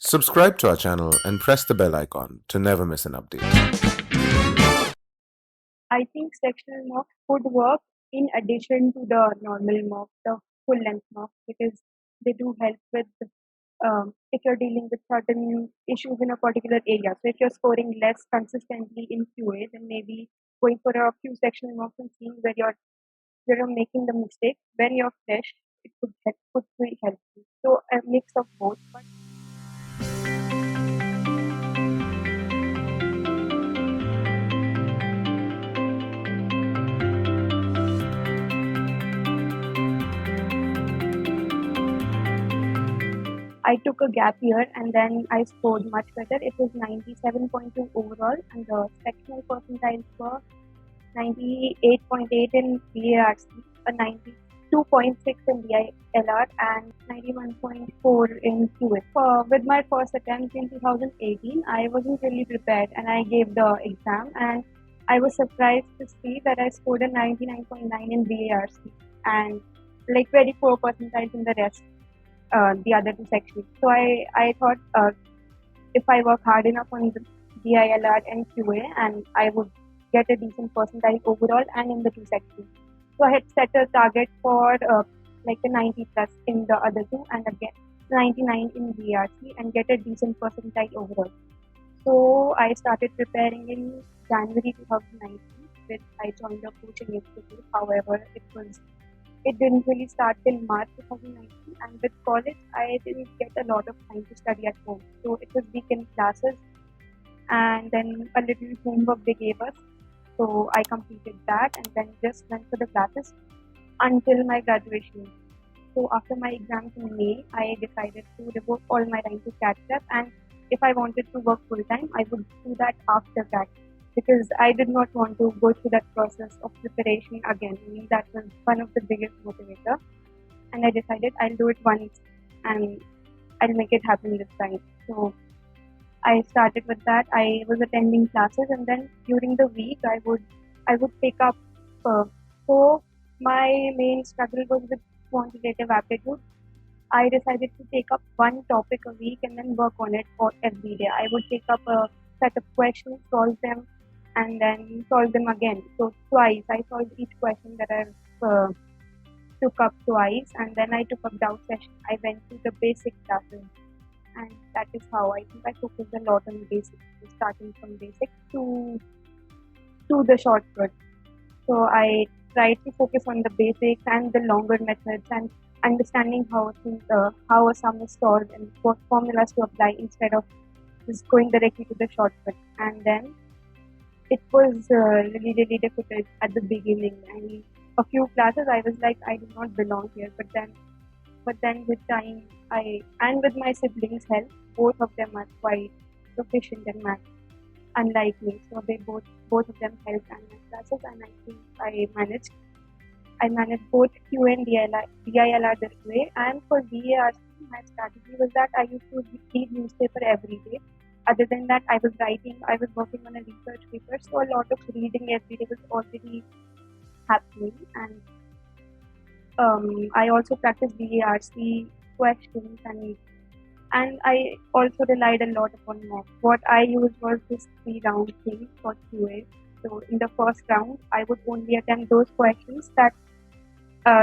Subscribe to our channel and press the bell icon to never miss an update. I think sectional mocks could work in addition to the normal mock, the full length mock, because they do help with if you're dealing with certain issues in a particular area. So if you're scoring less consistently in QA, then maybe going for a few sectional mocks and seeing where you're making the mistake when you're fresh, it could be helpful. So a mix of both, but I took a gap year and then I scored much better. It was 97.2 overall, and the sectional percentiles were 98.8 in BARC, a 92.6 in DILR, and 91.4 in QA. With my first attempt in 2018, I wasn't really prepared and I gave the exam, and I was surprised to see that I scored a 99.9 in BARC and like very poor percentiles in the rest, the other two sections. So I thought if I work hard enough on the DILR and QA, and I would get a decent percentile overall and in the two sections. So I had set a target for like a 90 plus in the other two, and again 99 in BRC, and get a decent percentile overall. So I started preparing in January 2019, when I joined a coaching institute. However, it didn't really start till March 2019, and with college, I didn't get a lot of time to study at home. So it was weekend classes and then a little homework they gave us. So I completed that and then just went for the classes until my graduation. So after my exams in May, I decided to devote all my time to catch up, and if I wanted to work full time, I would do that after that, because I did not want to go through that process of preparation again. I mean, that was one of the biggest motivator, and I decided I'll do it once and I'll make it happen this time. So I started with that. I was attending classes, and then during the week I would pick up. So my main struggle was with quantitative aptitude. I decided to take up one topic a week and then work on it for every day. I would take up a set of questions, solve them, and then solve them again. So twice I solved each question that I took up twice, and then I took up doubt session. I went to the basic classes, and that is how I think I focused a lot on basics, starting from basic to the shortcut. So I tried to focus on the basics and the longer methods and understanding how a sum is solved and what formulas to apply instead of just going directly to the shortcut. And then it was really really difficult at the beginning. I mean, a few classes I was like, I do not belong here, but then with time, and with my siblings' help, both of them are quite proficient in math, unlike me. So they both of them helped in my classes, and I think I managed both Q and DILR this way. And for VARC, my strategy was that I used to read newspaper every day. Other than that, I was working on a research paper, so a lot of reading every day was already happening, and I also practiced BARC questions, and I also relied a lot upon mock. What I used was this 3-round thing for QA. So in the first round, I would only attempt those questions that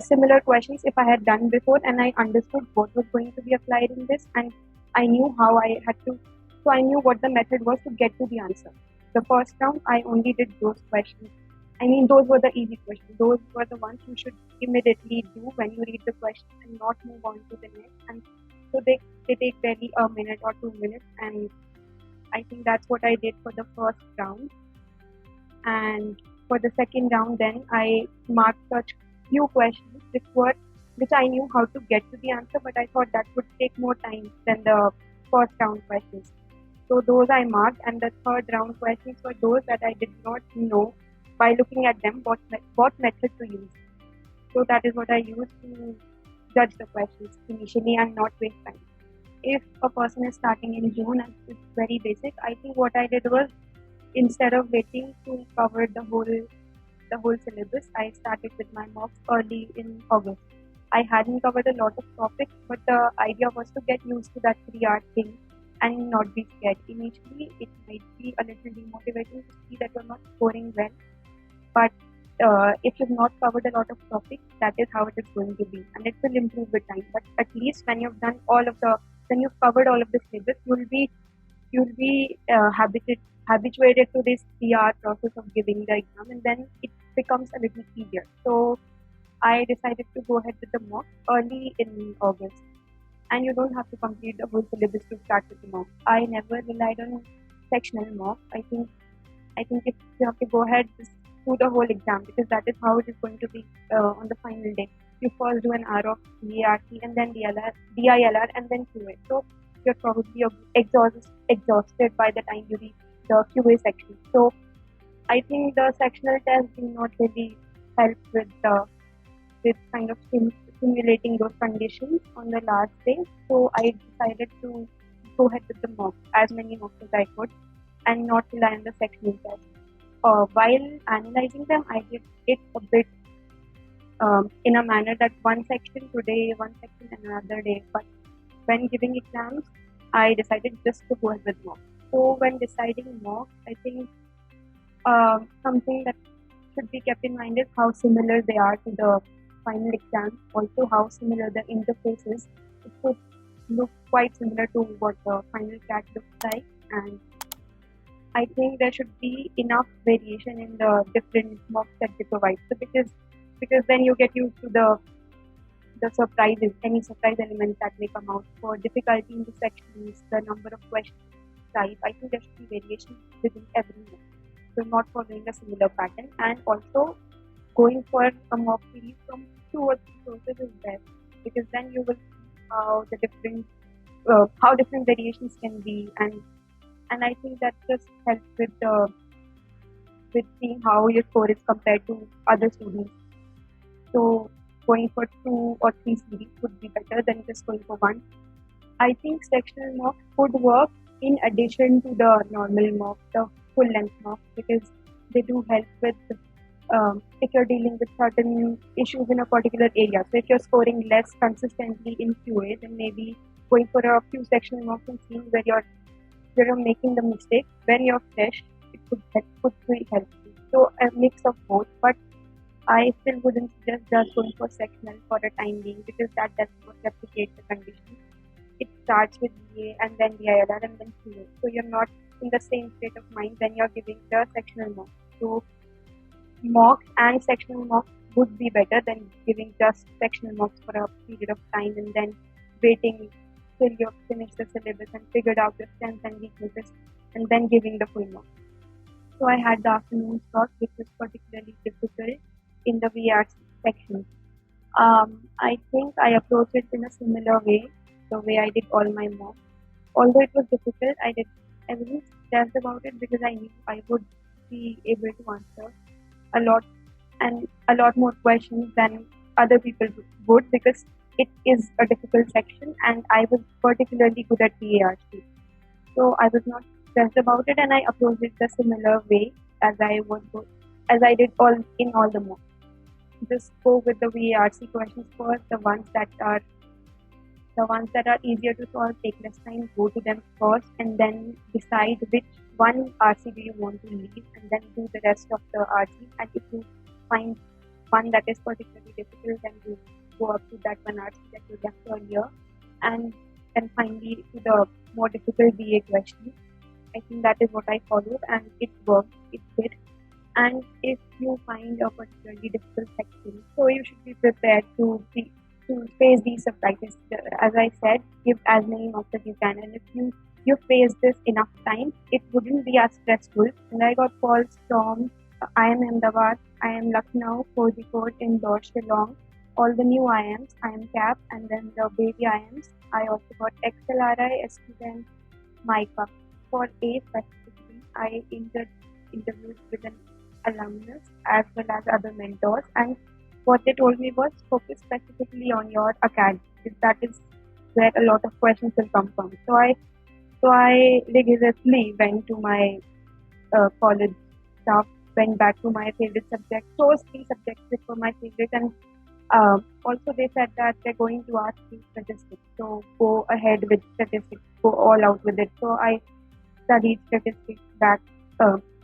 similar questions if I had done before, and I understood what was going to be applied in this, and I knew how I had to. So I knew what the method was to get to the answer. The first round, I only did those questions. I mean, those were the easy questions. Those were the ones you should immediately do when you read the question and not move on to the next. And so they take barely a minute or 2 minutes. And I think that's what I did for the first round. And for the second round, then I marked such few questions which I knew how to get to the answer, but I thought that would take more time than the first round questions. So those I marked, and the third round questions were those that I did not know by looking at them what method to use. So that is what I used to judge the questions initially and not waste time. If a person is starting in June and it's very basic, I think what I did was, instead of waiting to cover the whole syllabus, I started with my mocks early in August. I hadn't covered a lot of topics, but the idea was to get used to that 3-hour thing and not be scared. Initially, it might be a little demotivating to see that you're not scoring well, but if you've not covered a lot of topics, that is how it is going to be, and it will improve with time. But at least when you've done when you've covered all of the syllabus, you'll be habituated to this 3 hour process of giving the exam, and then it becomes a little easier. So I decided to go ahead with the mock early in August, and you don't have to complete the whole syllabus to start with the mock. I never relied on sectional mock. I think if you have to go ahead, just do the whole exam, because that is how it is going to be on the final day. You first do an hour of DART and then DILR and then QA. So you're probably exhausted by the time you reach the QA section. So I think the sectional test do not really help with kind of simulating those conditions on the last day. So I decided to go ahead with the mock, as many mocks as I could, and not rely on the sectional test. While analyzing them, I did it a bit in a manner that one section today, one section another day. But when giving exams, I decided just to go ahead with mock. So when deciding mock, I think something that should be kept in mind is how similar they are to the final exam. Also, how similar the interface is. It could look quite similar to what the final CAT looks like, and I think there should be enough variation in the different mocks that they provide. So because then you get used to the surprises, any surprise elements that may come out. For difficulty in the sections, the number of questions type, I think there should be variation within every mock. So not following a similar pattern, and also going for a mock series from 2 or 3 sources is best, because then you will see how different variations can be, and I think that just helps with seeing how your score is compared to other students. So going for 2 or 3 series would be better than just going for one. I think sectional mock could work in addition to the normal mock, the full length mock, because they do help with if you're dealing with certain issues in a particular area. So if you're scoring less consistently in QA, then maybe going for a few sectional mocks and seeing where you're making the mistake when you're fresh, it could be helpful. So a mix of both, but I still wouldn't suggest just going for sectional for a time being, because that does not replicate the condition. It starts with DA and then DILR and then QA. So you're not in the same state of mind when you're giving the sectional mock. So mocks and sectional mocks would be better than giving just sectional mocks for a period of time and then waiting till you've finished the syllabus and figured out your strengths and weaknesses and then giving the full mock. So I had the afternoon slot, which was particularly difficult in the VRC section. I think I approached it in a similar way, the way I did all my mocks. Although it was difficult, I wasn't stressed about it, because I knew I would be able to answer a lot more questions than other people would, because it is a difficult section and I was particularly good at VARC. So I was not stressed about it, and I approached it the similar way as I did all the mocks. Just go with the VARC questions first, the ones that are easier to solve, take less time, go to them first, and then decide which one RC do you want to leave, and then do the rest of the RC. And if you find one that is particularly difficult, then you go up to that one RC that you left earlier, and finally to the more difficult VA questions. I think that is what I followed, and it worked. It did. And if you find a particularly difficult section, so you should be prepared to face these surprises. As I said, give as many mocks as you can, and if you face this enough times, it wouldn't be as stressful. And I got calls from IIM Ahmedabad, IIM Lucknow, Kozhikode, Indore, Shillong, all the new IIMs, IIM CAP, and then the baby IIMs. I also got XLRI, student, MICA. For A specifically, I interviewed with an alumnus as well as other mentors, and what they told me was focus specifically on your academy, because that is where a lot of questions will come from. So I rigorously went to my college staff, went back to my favorite subjects, chose 3 subjects which were my favorite, and Also, they said that they're going to ask you statistics, so go ahead with statistics, go all out with it. So I studied statistics back,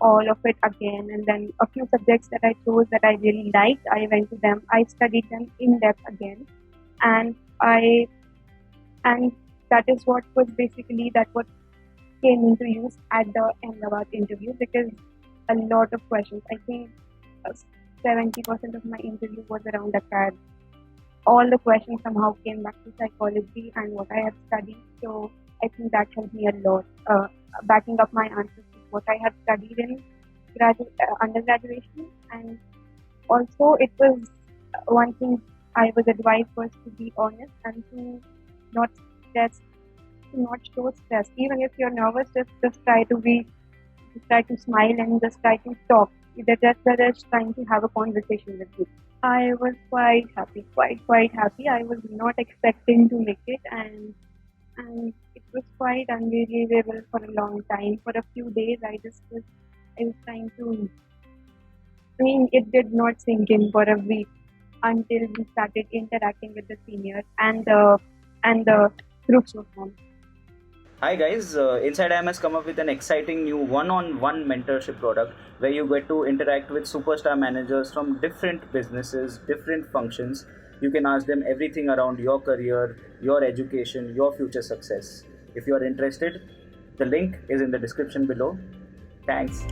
all of it again, and then a few subjects that I chose that I really liked, I went to them. I studied them in depth again, and I and that is what was basically that what came into use at the Ahmedabad interview, because a lot of questions. I think 70% of my interview was around acad. All the questions somehow came back to psychology and what I have studied. So I think that helped me a lot, backing up my answers to what I have studied in undergraduation. And also, it was one thing I was advised was to be honest and to not stress, to not show stress. Even if you're nervous, just try to smile and just try to talk. They're just trying to have a conversation with you. I was quite happy, quite happy. I was not expecting to make it, and it was quite unbelievable for a long time. For a few days, I was trying to. I mean, it did not sink in for a week until we started interacting with the seniors and the groups were formed. Hi guys, Inside IIM has come up with an exciting new one-on-one mentorship product where you get to interact with superstar managers from different businesses, different functions. You can ask them everything around your career, your education, your future success. If you are interested, the link is in the description below. Thanks.